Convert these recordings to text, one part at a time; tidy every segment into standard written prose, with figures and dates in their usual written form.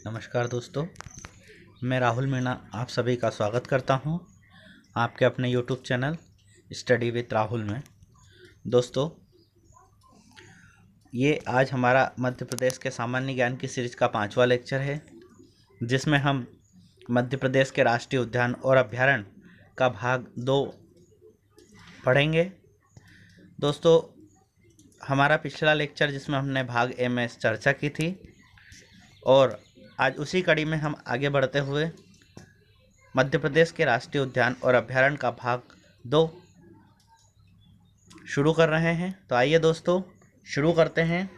नमस्कार दोस्तों, मैं राहुल मीणा आप सभी का स्वागत करता हूं आपके अपने YouTube channel study with Rahul में। दोस्तों, ये आज हमारा मध्य प्रदेश के सामान्य ज्ञान की सीरीज का 5वां लेक्चर है, जिसमें हम मध्य प्रदेश के राष्ट्रीय उद्यान और अभ्यारण्य का भाग 2 पढ़ेंगे। दोस्तों, हमारा पिछला लेक्चर जिसमें हमने भाग ए में चर्चा की थी और आज उसी कड़ी में हम आगे बढ़ते हुए मध्य प्रदेश के राष्ट्रीय उद्यान और अभ्यारण्य का भाग 2 शुरू कर रहे हैं। तो आइए दोस्तों शुरू करते हैं।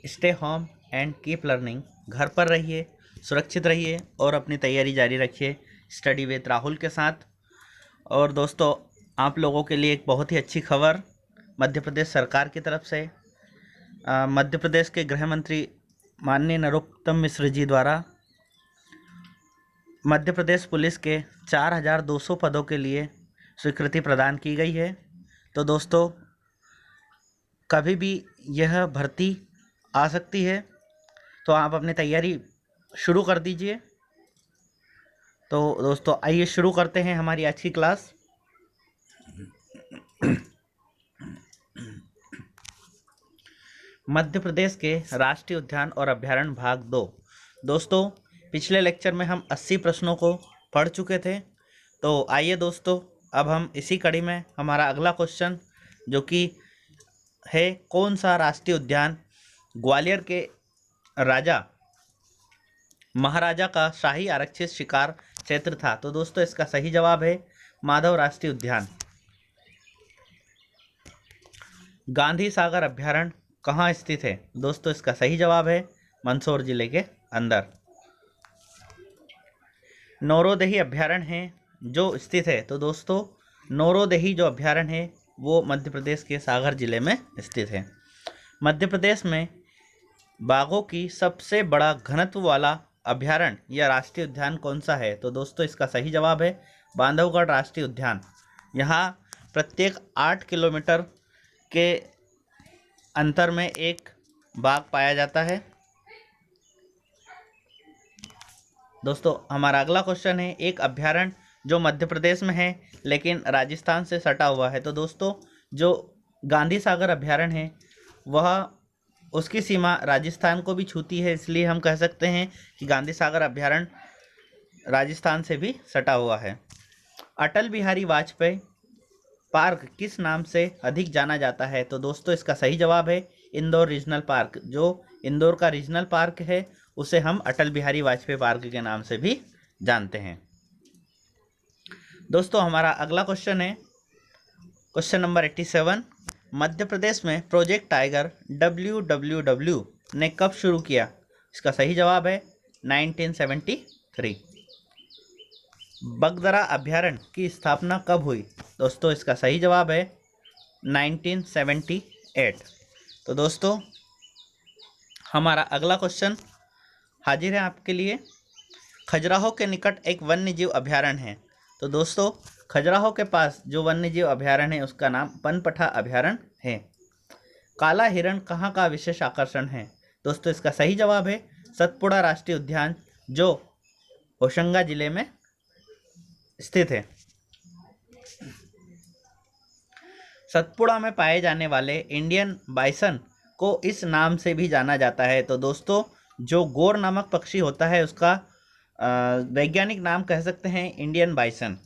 Stay home and keep learning. घर पर रहिए, सुरक्षित रहिए और अपनी तैयारी जारी रखिए स्टडी विद राहुल के साथ। और दोस्तों, आप लोगों के लिए एक बहुत ही अच्छी खबर मध्य प्रदेश सरकार की तरफ से मध्य प्रदेश के गृह मंत्री माननीय नरोत्तम मिश्र जी द्वारा मध्य प्रदेश पुलिस के 4200 पदों के लिए स्वीकृति प्रदान की गई है। तो दोस्तों, कभी भी यह भर्ती आ सकती है, तो आप अपनी तैयारी शुरू कर दीजिए। तो दोस्तों, आइए शुरू करते हैं हमारी आज की क्लास। मध्य प्रदेश के राष्ट्रीय उद्यान और अभ्यारण्य भाग 2। दोस्तों, पिछले लेक्चर में हम 80 प्रश्नों को पढ़ चुके थे। तो आइए दोस्तों, अब हम इसी कड़ी में हमारा अगला क्वेश्चन, जो कि है कौन सा राष्ट्रीय उद्यान ग्वालियर के राजा महाराजा का शाही आरक्षित शिकार क्षेत्र था। तो दोस्तों, इसका सही जवाब है माधव राष्ट्रीय उद्यान। गांधी सागर अभ्यारण्य कहाँ स्थित है? दोस्तों, इसका सही जवाब है मंदसौर जिले के अंदर। नौरोदेही अभ्यारण्य है जो स्थित है। तो दोस्तों, नौरोदेही जो अभ्यारण्य है वो मध्य प्रदेश के सागर जिले में स्थित है। मध्य प्रदेश में बाघों की सबसे बड़ा घनत्व वाला अभ्यारण्य या राष्ट्रीय उद्यान कौन सा है? तो दोस्तों, इसका सही जवाब है बांधवगढ़ राष्ट्रीय उद्यान। यहाँ प्रत्येक 8 किलोमीटर के अंतर में एक बाघ पाया जाता है। दोस्तों, हमारा अगला क्वेश्चन है एक अभ्यारण्य जो मध्य प्रदेश में है लेकिन राजस्थान से सटा हुआ है। तो दोस्तों, जो गांधी सागर अभ्यारण्य है वह उसकी सीमा राजस्थान को भी छूती है, इसलिए हम कह सकते हैं कि गांधी सागर अभ्यारण्य राजस्थान से भी सटा हुआ है। अटल बिहारी वाजपेयी पार्क किस नाम से अधिक जाना जाता है? तो दोस्तों, इसका सही जवाब है इंदौर रीजनल पार्क। जो इंदौर का रीजनल पार्क है उसे हम अटल बिहारी वाजपेयी पार्क के नाम से भी जानते हैं। दोस्तों, हमारा अगला क्वेश्चन है क्वेश्चन नंबर 87। मध्य प्रदेश में प्रोजेक्ट टाइगर WWW ने कब शुरू किया? इसका सही जवाब है 1973। बगदरा अभ्यारण्य की स्थापना कब हुई? दोस्तों, इसका सही जवाब है 1978। तो दोस्तों, हमारा अगला क्वेश्चन हाजिर है आपके लिए। खजुराहो के निकट एक वन्यजीव अभ्यारण्य है। तो दोस्तों, खजुराहो के पास जो वन्यजीव अभ्यारण्य है उसका नाम पनपठा अभ्यारण्य है। काला हिरण कहाँ का विशेष आकर्षण है? दोस्तों, इसका सही जवाब है सतपुड़ा राष्ट्रीय उद्यान जो होशंगा जिले में स्थित है। सतपुड़ा में पाए जाने वाले इंडियन बाइसन को इस नाम से भी जाना जाता है। तो दोस्तों, जो गोर नामक पक्षी होता है उसका वैज्ञानिक नाम कह सकते हैं इंडियन बाइसन।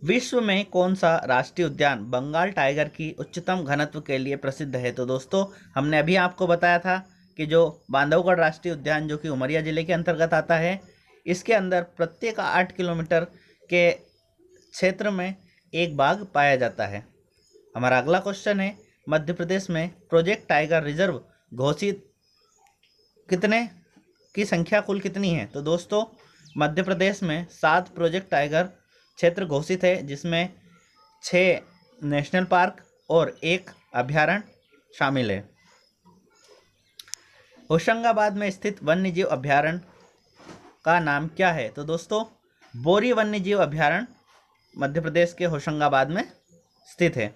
विश्व में कौन सा राष्ट्रीय उद्यान बंगाल टाइगर की उच्चतम घनत्व के लिए प्रसिद्ध है? तो दोस्तों, हमने अभी आपको बताया था कि जो बांधवगढ़ राष्ट्रीय उद्यान जो कि उमरिया जिले के अंतर्गत आता है, इसके अंदर प्रत्येक 8 किलोमीटर के क्षेत्र में एक बाघ पाया जाता है। हमारा अगला क्वेश्चन है मध्य प्रदेश में प्रोजेक्ट टाइगर रिजर्व घोषित कितने की संख्या कुल कितनी है? तो दोस्तों, मध्य प्रदेश में 7 प्रोजेक्ट टाइगर क्षेत्र घोषित है, जिसमें 6 नेशनल पार्क और 1 अभ्यारण्य शामिल है। होशंगाबाद में स्थित वन्यजीव अभ्यारण्य का नाम क्या है? तो दोस्तों, बोरी वन्यजीव अभ्यारण्य मध्य प्रदेश के होशंगाबाद में स्थित है।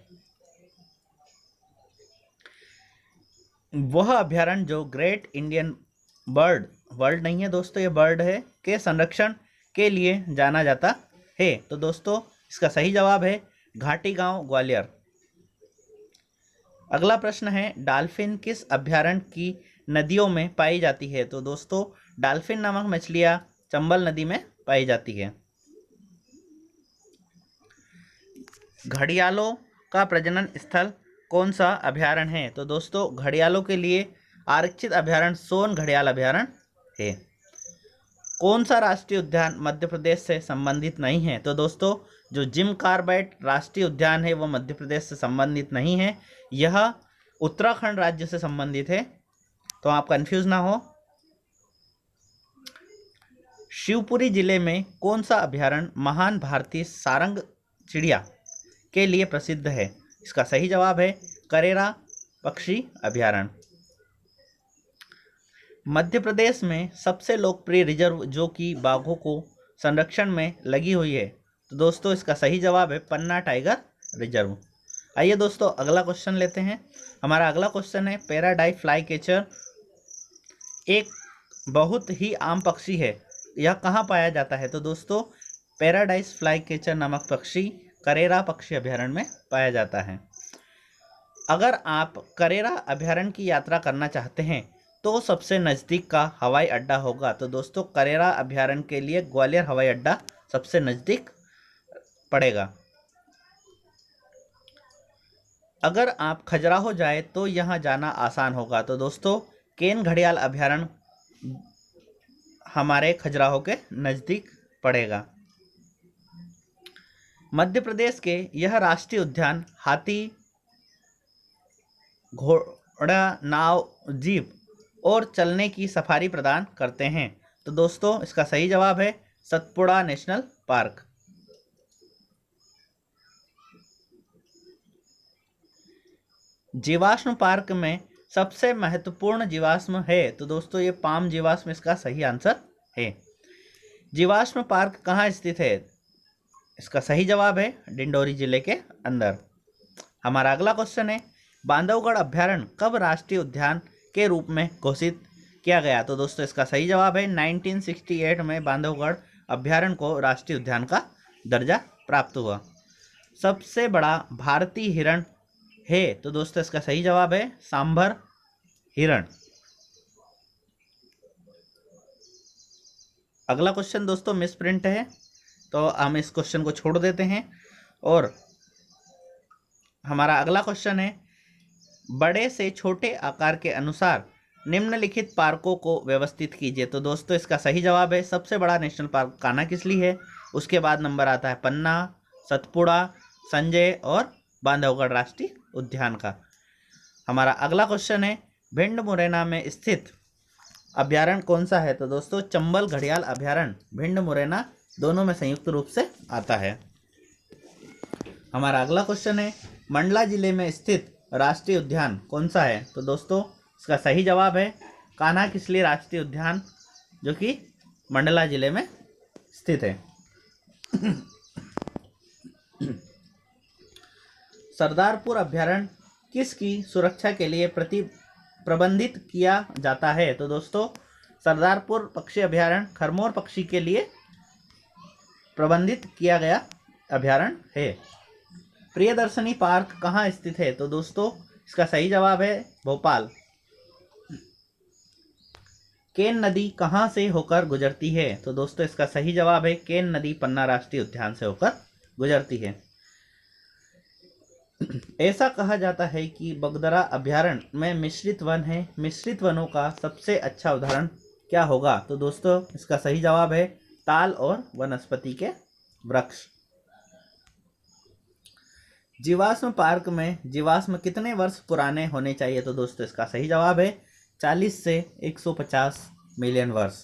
वह अभ्यारण्य जो ग्रेट इंडियन बर्ड, वर्ल्ड नहीं है दोस्तों, ये बर्ड है, के संरक्षण के लिए जाना जाता है। तो दोस्तों इसका सही जवाब है घाटी गांव, ग्वालियर। अगला प्रश्न है डाल्फिन किस अभ्यारण्य की नदियों में पाई जाती है? तो दोस्तों डाल्फिन नामक मछलियां चंबल नदी में पाई जाती है। घड़ियालों का प्रजनन स्थल कौन सा अभ्यारण्य है? तो दोस्तों घड़ियालों के लिए आरक्षित अभ्यारण्य सोन घड़ियाल अभ्यारण्य है। कौन सा राष्ट्रीय उद्यान मध्य प्रदेश से संबंधित नहीं है? तो दोस्तों जो जिम कार्बेट राष्ट्रीय उद्यान है वो मध्य प्रदेश से संबंधित नहीं है, यह उत्तराखंड राज्य से संबंधित है, तो आप कंफ्यूज ना हो। शिवपुरी जिले में कौन सा अभ्यारण्य महान भारतीय सारंग चिड़िया के लिए प्रसिद्ध है? इसका सही जवाब है करेरा पक्षी अभ्यारण्य। मध्य प्रदेश में सबसे लोकप्रिय रिजर्व जो कि बाघों को संरक्षण में लगी हुई है, तो दोस्तों इसका सही जवाब है पन्ना टाइगर रिजर्व। आइए दोस्तों अगला क्वेश्चन लेते हैं। हमारा अगला क्वेश्चन है पैराडाई फ्लाई कैचर एक बहुत ही आम पक्षी है, यह कहाँ पाया जाता है? तो दोस्तों पैराडाइज फ्लाई कैचर नामक पक्षी करेरा पक्षी अभ्यारण्य में पाया जाता है। अगर आप करेरा अभ्यारण्य की यात्रा करना चाहते हैं तो सबसे नज़दीक का हवाई अड्डा होगा, तो दोस्तों करेरा अभ्यारण्य के लिए ग्वालियर हवाई अड्डा सबसे नज़दीक पड़ेगा। अगर आप खजुराहो जाए तो यहाँ जाना आसान होगा, तो दोस्तों केन घड़ियाल अभ्यारण्य हमारे खजुराहो के नज़दीक पड़ेगा। मध्य प्रदेश के यह राष्ट्रीय उद्यान हाथी, घोड़ा, नाव, जीप और चलने की सफारी प्रदान करते हैं, तो दोस्तों इसका सही जवाब है सतपुड़ा नेशनल पार्क। जीवाश्म पार्क में सबसे महत्वपूर्ण जीवाश्म है, तो दोस्तों ये पाम जीवाश्म इसका सही आंसर है। जीवाश्म पार्क कहाँ स्थित है? इसका सही जवाब है डिंडोरी जिले के अंदर। हमारा अगला क्वेश्चन है बांधवगढ़ अभ्यारण्य कब राष्ट्रीय उद्यान के रूप में घोषित किया गया? तो दोस्तों इसका सही जवाब है 1968 में बांधवगढ़ अभ्यारण्य को राष्ट्रीय उद्यान का दर्जा प्राप्त हुआ। सबसे बड़ा भारतीय हिरण है, तो दोस्तों इसका सही जवाब है सांभर हिरण। अगला क्वेश्चन दोस्तों मिस प्रिंट है, तो हम इस क्वेश्चन को छोड़ देते हैं और हमारा अगला क्वेश्चन है बड़े से छोटे आकार के अनुसार निम्नलिखित पार्कों को व्यवस्थित कीजिए। तो दोस्तों इसका सही जवाब है सबसे बड़ा नेशनल पार्क कान्हा-किसली है, उसके बाद नंबर आता है पन्ना, सतपुड़ा, संजय और बांधवगढ़ राष्ट्रीय उद्यान का। हमारा अगला क्वेश्चन है भिंड मुरैना में स्थित अभ्यारण्य कौन सा है? तो दोस्तों चंबल घड़ियाल अभ्यारण्य भिंड मुरैना दोनों में संयुक्त रूप से आता है। हमारा अगला क्वेश्चन है मंडला जिले में स्थित राष्ट्रीय उद्यान कौन सा है? तो दोस्तों इसका सही जवाब है कान्हा-किसली राष्ट्रीय उद्यान जो कि मंडला जिले में स्थित है। सरदारपुर अभ्यारण्य किसकी सुरक्षा के लिए प्रबंधित किया जाता है? तो दोस्तों सरदारपुर पक्षी अभ्यारण्य खरमोर पक्षी के लिए प्रबंधित किया गया अभ्यारण्य है। प्रियदर्शनी पार्क कहाँ स्थित है? तो दोस्तों इसका सही जवाब है भोपाल। केन नदी कहाँ से होकर गुजरती है? तो दोस्तों इसका सही जवाब है केन नदी पन्ना राष्ट्रीय उद्यान से होकर गुजरती है। ऐसा कहा जाता है कि बगदरा अभ्यारण्य में मिश्रित वन है, मिश्रित वनों का सबसे अच्छा उदाहरण क्या होगा? तो दोस्तों इसका सही जवाब है ताल और वनस्पति के वृक्ष। जीवाश्म पार्क में जीवाश्म कितने वर्ष पुराने होने चाहिए? तो दोस्तों इसका सही जवाब है 40 से 150 मिलियन वर्ष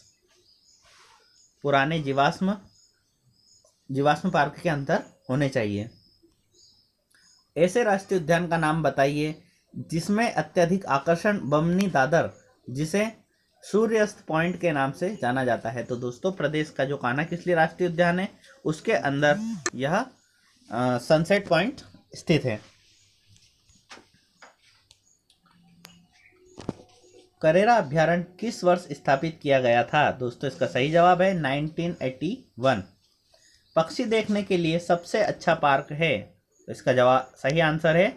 पुराने जीवाश्म पार्क के अंदर होने चाहिए। ऐसे राष्ट्रीय उद्यान का नाम बताइए जिसमें अत्यधिक आकर्षण बमनी दादर जिसे सूर्यास्त पॉइंट के नाम से जाना जाता है। तो दोस्तों प्रदेश का जो कान्हा-किसली राष्ट्रीय उद्यान है उसके अंदर यह सनसेट पॉइंट स्थित है। करेरा अभ्यारण्य किस वर्ष स्थापित किया गया था? दोस्तों इसका सही जवाब है 1981। पक्षी देखने के लिए सबसे अच्छा पार्क है? तो इसका जवाब सही आंसर है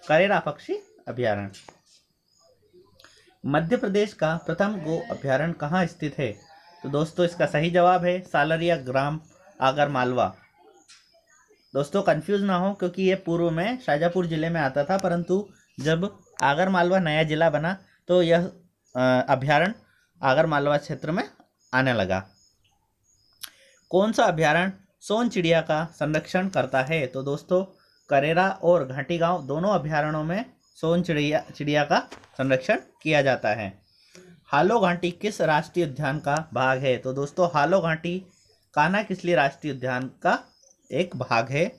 करेरा पक्षी अभ्यारण्य। मध्य प्रदेश का प्रथम गो अभ्यारण्य कहाँ स्थित है? तो दोस्तों इसका सही जवाब है सालरिया ग्राम आगर मालवा। दोस्तों कंफ्यूज ना हो, क्योंकि ये पूर्व में शाजापुर जिले में आता था, परंतु जब आगर मालवा नया जिला बना तो यह अभ्यारण्य आगर मालवा क्षेत्र में आने लगा। कौन सा अभ्यारण्य सोन चिड़िया का संरक्षण करता है? तो दोस्तों करेरा और घाटी गांव दोनों अभ्यारण्यों में सोन चिड़िया का संरक्षण किया जाता है। हालो घाटी किस राष्ट्रीय उद्यान का भाग है? तो दोस्तों हालो घाटी कान्हा किसली राष्ट्रीय उद्यान का एक भाग है।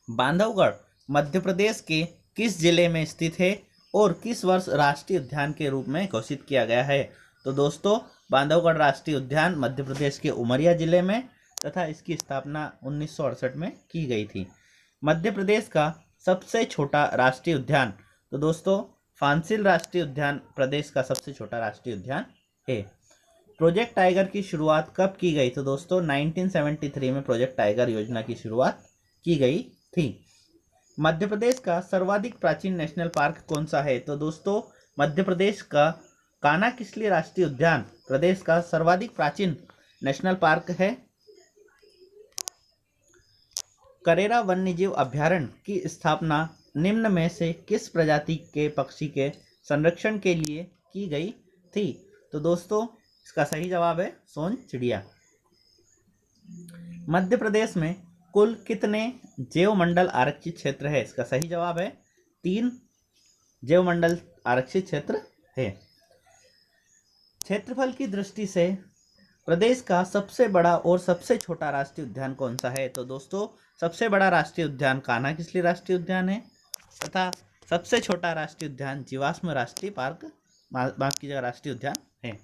बांधवगढ़ मध्य प्रदेश के किस जिले में स्थित है और किस वर्ष राष्ट्रीय उद्यान के रूप में घोषित किया गया है? तो दोस्तों बांधवगढ़ राष्ट्रीय उद्यान मध्य प्रदेश के उमरिया जिले में तथा इसकी स्थापना 1968 में की गई थी। मध्य प्रदेश का सबसे छोटा राष्ट्रीय उद्यान? तो दोस्तों फांसिल राष्ट्रीय उद्यान प्रदेश का सबसे छोटा राष्ट्रीय उद्यान है। प्रोजेक्ट टाइगर की शुरुआत कब की गई? तो दोस्तों 1973 में प्रोजेक्ट टाइगर योजना की शुरुआत की गई थी। मध्य प्रदेश का सर्वाधिक प्राचीन नेशनल पार्क कौन सा है? तो दोस्तों मध्य प्रदेश का कान्हा किसली राष्ट्रीय उद्यान प्रदेश का सर्वाधिक प्राचीन नेशनल पार्क है। करेरा वन्यजीव अभ्यारण्य की स्थापना निम्न में से किस प्रजाति के पक्षी के संरक्षण के लिए की गई थी? तो दोस्तों इसका सही जवाब है सोन चिड़िया। मध्य प्रदेश में कुल कितने जैवमंडल आरक्षित क्षेत्र है? इसका सही जवाब है 3 जैवमंडल आरक्षित क्षेत्र है। क्षेत्रफल की दृष्टि से प्रदेश का सबसे बड़ा और सबसे छोटा राष्ट्रीय उद्यान कौन सा है? तो दोस्तों सबसे बड़ा राष्ट्रीय उद्यान कान्हा किसली राष्ट्रीय उद्यान है तथा सबसे छोटा राष्ट्रीय उद्यान जीवाश्म राष्ट्रीय पार्क माफ कीजिएगा राष्ट्रीय उद्यान है।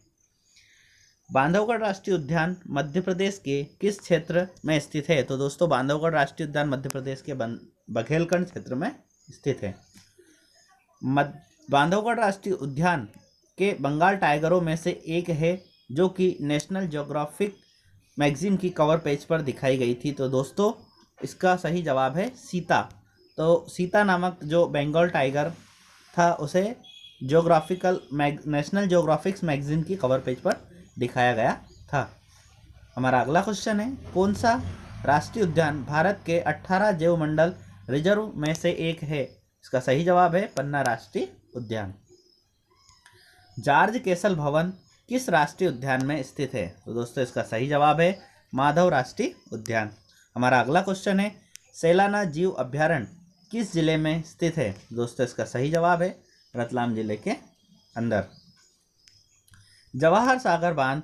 बांधवगढ़ राष्ट्रीय उद्यान मध्य प्रदेश के किस क्षेत्र में स्थित है? तो दोस्तों बांधवगढ़ राष्ट्रीय उद्यान मध्य प्रदेश के बघेलखंड क्षेत्र में स्थित है। बांधवगढ़ राष्ट्रीय उद्यान के बंगाल टाइगरों में से एक है जो कि नेशनल ज्योग्राफिक मैगजीन की कवर पेज पर दिखाई गई थी। तो दोस्तों इसका सही जवाब है सीता। तो सीता नामक जो बंगाल टाइगर था उसे नेशनल ज्योग्राफिक्स मैगजीन की कवर पेज पर दिखाया गया था। हमारा अगला क्वेश्चन है कौन सा राष्ट्रीय उद्यान भारत के 18 जैवमंडल रिजर्व में से एक है? इसका सही जवाब है पन्ना राष्ट्रीय उद्यान। जॉर्ज कैसल भवन किस राष्ट्रीय उद्यान में स्थित है? तो दोस्तों इसका सही जवाब है माधव राष्ट्रीय उद्यान। हमारा अगला क्वेश्चन है सैलाना जीव अभ्यारण्य किस जिले में स्थित है? दोस्तों इसका सही जवाब है रतलाम जिले के अंदर। जवाहर सागर बांध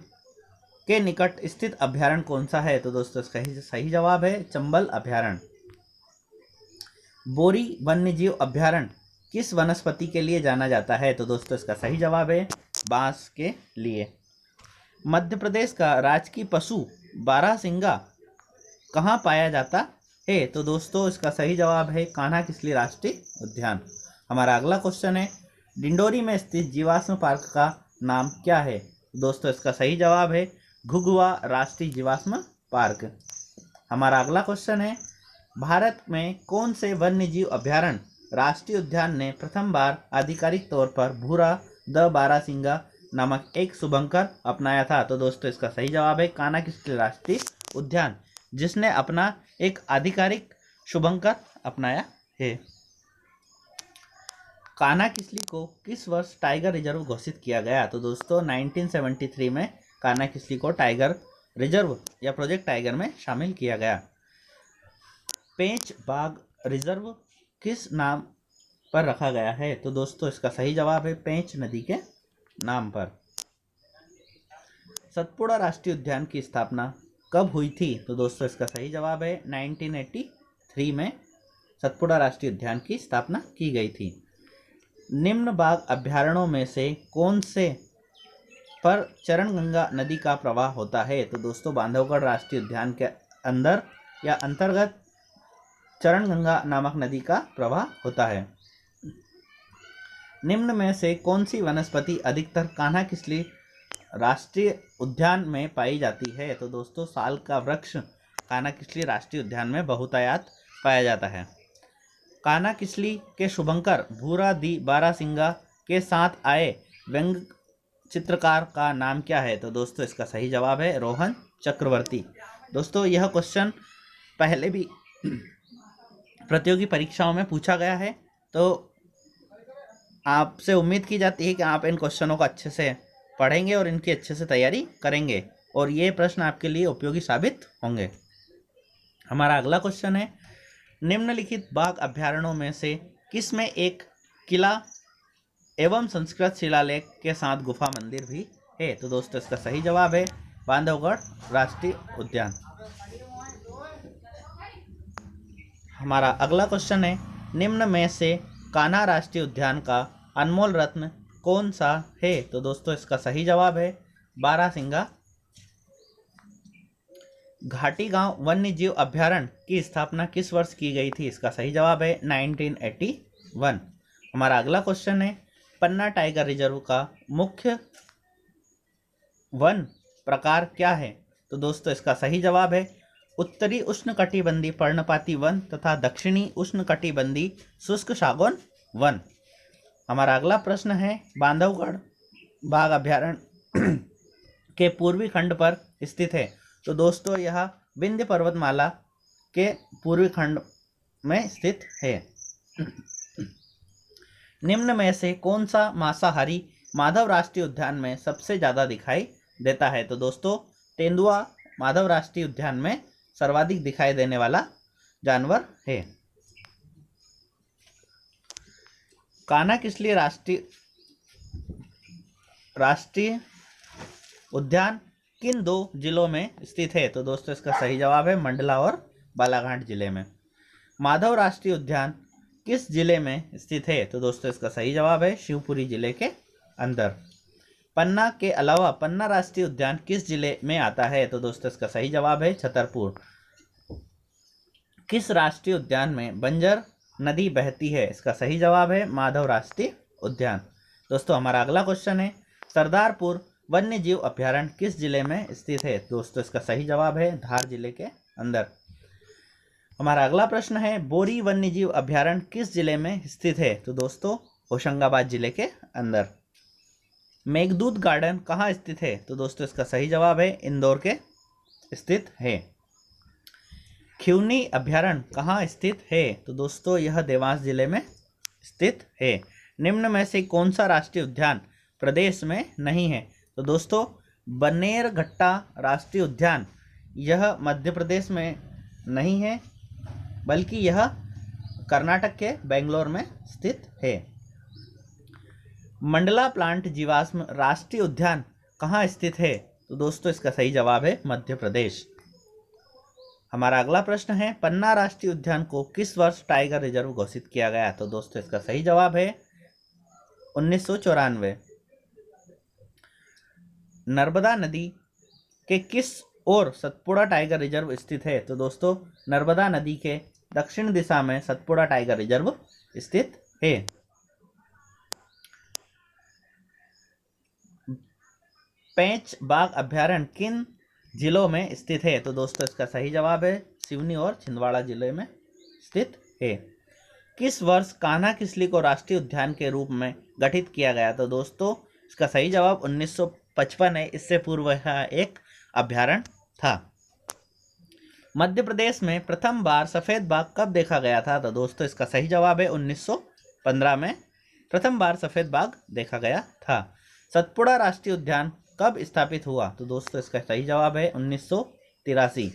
के निकट स्थित अभ्यारण्य कौन सा है? तो दोस्तों इसका सही जवाब है चंबल अभ्यारण्य। बोरी वन्यजीव अभ्यारण्य किस वनस्पति के लिए जाना जाता है? तो दोस्तों इसका सही जवाब है बांस के लिए। मध्य प्रदेश का राजकीय पशु बारहसिंगा कहाँ पाया जाता है? तो दोस्तों इसका सही जवाब है कान्हा किसली राष्ट्रीय उद्यान। हमारा अगला क्वेश्चन है डिंडोरी में स्थित जीवाश्म पार्क का नाम क्या है? दोस्तों इसका सही जवाब है घुघुआ राष्ट्रीय जीवाश्म पार्क। हमारा अगला क्वेश्चन है भारत में कौन से वन्यजीव अभ्यारण्य राष्ट्रीय उद्यान ने प्रथम बार आधिकारिक तौर पर भूरा द बारहसिंगा नामक एक शुभंकर अपनाया था? तो दोस्तों इसका सही जवाब है कान्हा किसली राष्ट्रीय उद्यान जिसने अपना एक आधिकारिक शुभंकर अपनाया है। कान्हा किसली को किस वर्ष टाइगर रिजर्व घोषित किया गया? तो दोस्तों 1973 में कान्हा किसली को टाइगर रिजर्व या प्रोजेक्ट टाइगर में शामिल किया गया। पेंच बाघ रिजर्व किस नाम पर रखा गया है? तो दोस्तों इसका सही जवाब है पेंच नदी के नाम पर। सतपुड़ा राष्ट्रीय उद्यान की स्थापना कब हुई थी? तो दोस्तों इसका सही जवाब है 1983 में सतपुड़ा राष्ट्रीय उद्यान की स्थापना की गई थी। निम्न बाघ अभ्यारण्यों में से कौन से पर चरणगंगा नदी का प्रवाह होता है? तो दोस्तों बांधवगढ़ राष्ट्रीय उद्यान के अंदर या अंतर्गत चरणगंगा नामक नदी का प्रवाह होता है। निम्न में से कौन सी वनस्पति अधिकतर कान्हा किसली राष्ट्रीय उद्यान में पाई जाती है? तो दोस्तों साल का वृक्ष कान्हा किसली राष्ट्रीय उद्यान में बहुतायत पाया जाता है। कान्हा किसली के शुभंकर भूरा दी बारासिंगा के साथ आए व्यंग चित्रकार का नाम क्या है? तो दोस्तों इसका सही जवाब है रोहन चक्रवर्ती। दोस्तों यह क्वेश्चन पहले भी प्रतियोगी परीक्षाओं में पूछा गया है, तो आपसे उम्मीद की जाती है कि आप इन क्वेश्चनों को अच्छे से पढ़ेंगे और इनकी अच्छे से तैयारी करेंगे और ये प्रश्न आपके लिए उपयोगी साबित होंगे। हमारा अगला क्वेश्चन है, निम्नलिखित बाघ अभ्यारण्यों में से किस में एक किला एवं संस्कृत शिलालेख के साथ गुफा मंदिर भी है? तो दोस्तों इसका सही जवाब है बांधवगढ़ राष्ट्रीय उद्यान। हमारा अगला क्वेश्चन है, निम्न में से कान्हा राष्ट्रीय उद्यान का अनमोल रत्न कौन सा है? तो दोस्तों इसका सही जवाब है बारासिंगा। घाटी गांव वन्य जीव अभ्यारण्य की स्थापना किस वर्ष की गई थी? इसका सही जवाब है 1981। हमारा अगला क्वेश्चन है, पन्ना टाइगर रिजर्व का मुख्य वन प्रकार क्या है? तो दोस्तों इसका सही जवाब है उत्तरी उष्णकटिबंधीय पर्णपाती वन तथा दक्षिणी उष्णकटिबंधीय शुष्क सागौन वन। हमारा अगला प्रश्न है, बांधवगढ़ बाघ अभ्यारण्य के पूर्वी खंड पर स्थित है। तो दोस्तों यह विंध्य पर्वतमाला के पूर्वी खंड में स्थित है। निम्न में से कौन सा मांसाहारी माधव राष्ट्रीय उद्यान में सबसे ज्यादा दिखाई देता है? तो दोस्तों तेंदुआ माधव राष्ट्रीय उद्यान में सर्वाधिक दिखाई देने वाला जानवर है। कान्हा किसली राष्ट्रीय उद्यान किन दो जिलों में स्थित है? तो दोस्तों इसका सही जवाब है मंडला और बालाघाट जिले में। माधव राष्ट्रीय उद्यान किस जिले में स्थित है? तो दोस्तों इसका सही जवाब है शिवपुरी जिले के अंदर। पन्ना के अलावा पन्ना राष्ट्रीय उद्यान किस जिले में आता है? तो दोस्तों इसका सही जवाब है छतरपुर। किस राष्ट्रीय उद्यान में बंजर नदी बहती है? इसका सही जवाब है माधव राष्ट्रीय उद्यान। दोस्तों हमारा अगला क्वेश्चन है, सरदारपुर वन्य जीव अभ्यारण्य किस जिले में स्थित है? दोस्तों इसका सही जवाब है धार जिले के अंदर। हमारा अगला प्रश्न है, बोरी वन्य जीव अभ्यारण्य किस जिले में स्थित है? तो दोस्तों होशंगाबाद जिले के अंदर। मेघदूत गार्डन कहाँ स्थित है? तो दोस्तों इसका सही जवाब है इंदौर के स्थित है। खिवनी अभ्यारण्य कहाँ स्थित है? तो दोस्तों यह देवास जिले में स्थित है। निम्न में से कौन सा राष्ट्रीय उद्यान प्रदेश में नहीं है? तो दोस्तों बन्नेरघट्टा राष्ट्रीय उद्यान यह मध्य प्रदेश में नहीं है, बल्कि यह कर्नाटक के बेंगलोर में स्थित है। मंडला प्लांट जीवाश्म राष्ट्रीय उद्यान कहाँ स्थित है? तो दोस्तों इसका सही जवाब है मध्य प्रदेश। हमारा अगला प्रश्न है, पन्ना राष्ट्रीय उद्यान को किस वर्ष टाइगर रिजर्व घोषित किया गया? तो दोस्तों इसका सही जवाब है 1994। नर्मदा नदी के किस ओर सतपुड़ा टाइगर रिजर्व स्थित है? तो दोस्तों नर्मदा नदी के दक्षिण दिशा में सतपुड़ा टाइगर रिजर्व स्थित है। पेंच बाघ अभ्यारण्य किन जिलों में स्थित है? तो दोस्तों इसका सही जवाब है सिवनी और छिंदवाड़ा जिले में स्थित है। किस वर्ष कान्हा किसली को राष्ट्रीय उद्यान के रूप में गठित किया गया? तो दोस्तों इसका सही जवाब 1955 है। इससे पूर्व यह एक अभ्यारण्य था। मध्य प्रदेश में प्रथम बार सफेद बाघ कब देखा गया था? तो दोस्तों इसका सही जवाब है 1915 में प्रथम बार सफेद बाघ देखा गया था। सतपुड़ा राष्ट्रीय उद्यान कब स्थापित हुआ? तो दोस्तों इसका सही जवाब है 1983।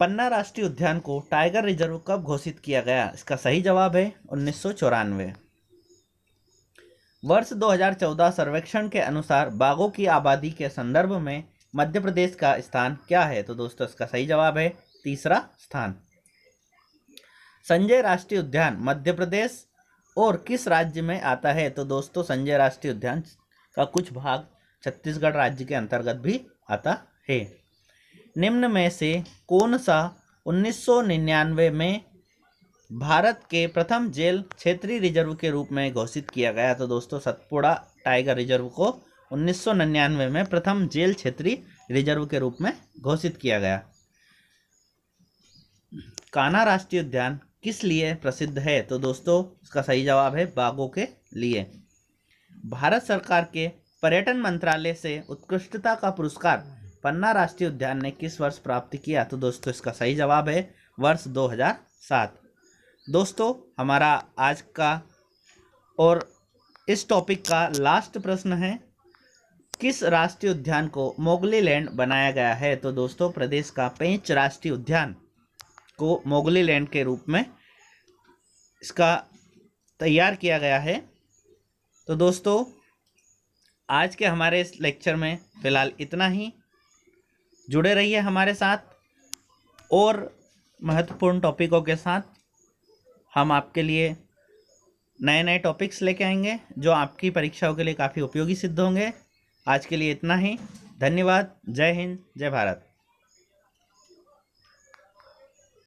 पन्ना राष्ट्रीय उद्यान को टाइगर रिजर्व कब घोषित किया गया? इसका सही जवाब है 1994। वर्ष 2014 सर्वेक्षण के अनुसार बाघों की आबादी के संदर्भ में मध्य प्रदेश का स्थान क्या है? तो दोस्तों इसका सही जवाब है तीसरा स्थान। संजय राष्ट्रीय उद्यान मध्य प्रदेश और किस राज्य में आता है? तो दोस्तों संजय राष्ट्रीय उद्यान का कुछ भाग छत्तीसगढ़ राज्य के अंतर्गत भी आता है। निम्न में से कौन सा 1999 में भारत के प्रथम जेल क्षेत्रीय रिजर्व के रूप में घोषित किया गया? तो दोस्तों सतपुड़ा टाइगर रिजर्व को 1999 में प्रथम जेल क्षेत्रीय रिजर्व के रूप में घोषित किया गया। कान्हा राष्ट्रीय उद्यान किस लिए प्रसिद्ध है? तो दोस्तों इसका सही जवाब है बाघों के लिए। भारत सरकार के पर्यटन मंत्रालय से उत्कृष्टता का पुरस्कार पन्ना राष्ट्रीय उद्यान ने किस वर्ष प्राप्त किया? तो दोस्तों इसका सही जवाब है वर्ष 2007। दोस्तों हमारा आज का और इस टॉपिक का लास्ट प्रश्न है, किस राष्ट्रीय उद्यान को मोगली लैंड बनाया गया है? तो दोस्तों प्रदेश का पेंच राष्ट्रीय उद्यान को मोगली लैंड के रूप में इसका तैयार किया गया है। तो दोस्तों आज के हमारे इस लेक्चर में फ़िलहाल इतना ही। जुड़े रहिए हमारे साथ और महत्वपूर्ण टॉपिकों के साथ। हम आपके लिए नए नए टॉपिक्स लेके आएंगे जो आपकी परीक्षाओं के लिए काफ़ी उपयोगी सिद्ध होंगे। आज के लिए इतना ही। धन्यवाद। जय हिंद, जय भारत।